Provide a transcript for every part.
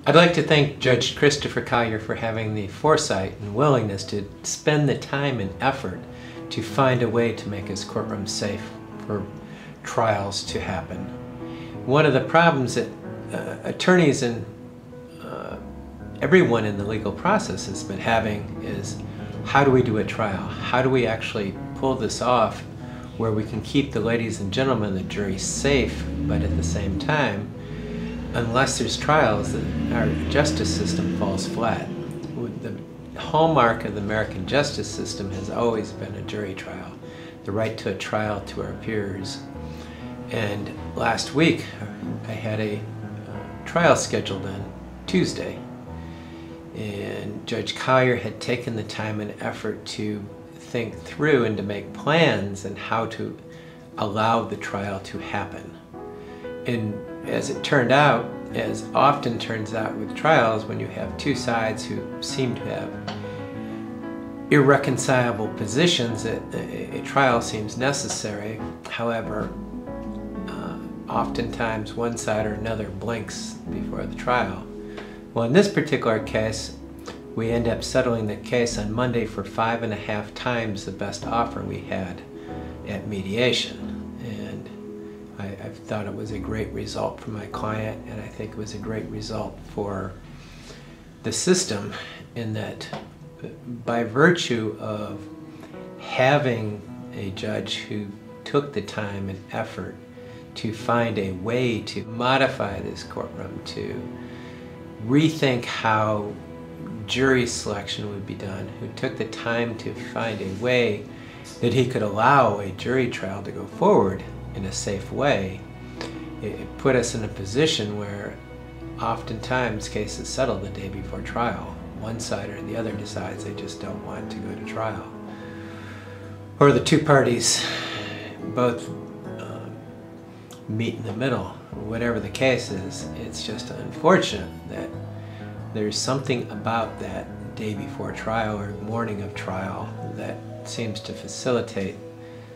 I'd like to thank Judge Christopher Collier for having the foresight and willingness to spend the time and effort to find a way to make his courtroom safe for trials to happen. One of the problems that attorneys and everyone in the legal process has been having is, how do we do a trial? How do we actually pull this off where we can keep the ladies and gentlemen of the jury safe, but at the same time, unless there's trials, our justice system falls flat. The hallmark of the American justice system has always been a jury trial, the right to a trial to our peers. And last week, I had a trial scheduled on Tuesday, and Judge Collier had taken the time and effort to think through and to make plans and how to allow the trial to happen. And as it turned out, as often turns out with trials, when you have two sides who seem to have irreconcilable positions, a trial seems necessary. However, oftentimes one side or another blinks before the trial. Well, in this particular case, we end up settling the case on Monday for 5.5 times the best offer we had at mediation. And I thought it was a great result for my client, and I think it was a great result for the system, in that by virtue of having a judge who took the time and effort to find a way to modify this courtroom, to rethink how jury selection would be done, who took the time to find a way that he could allow a jury trial to go forward in a safe way, it put us in a position where oftentimes cases settle the day before trial. One side or the other decides they just don't want to go to trial. Or the two parties both meet in the middle. Whatever the case is, it's just unfortunate that there's something about that day before trial or morning of trial that seems to facilitate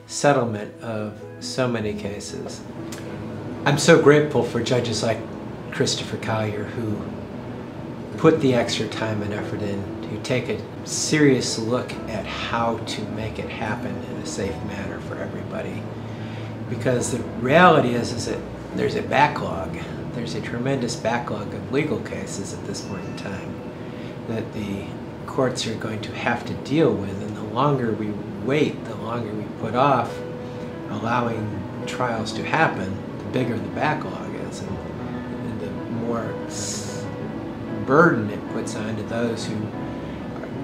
settlement of so many cases. I'm so grateful for judges like Christopher Collier, who put the extra time and effort in to take a serious look at how to make it happen in a safe manner for everybody. Because the reality is that there's a backlog. There's a tremendous backlog of legal cases at this point in time that the courts are going to have to deal with, and the longer we wait, the longer we put off allowing trials to happen, the bigger the backlog is, and the more burden it puts on to those who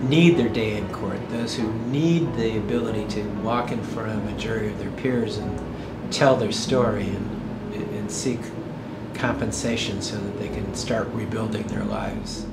need their day in court, those who need the ability to walk in front of a jury of their peers and tell their story and seek compensation so that they can start rebuilding their lives.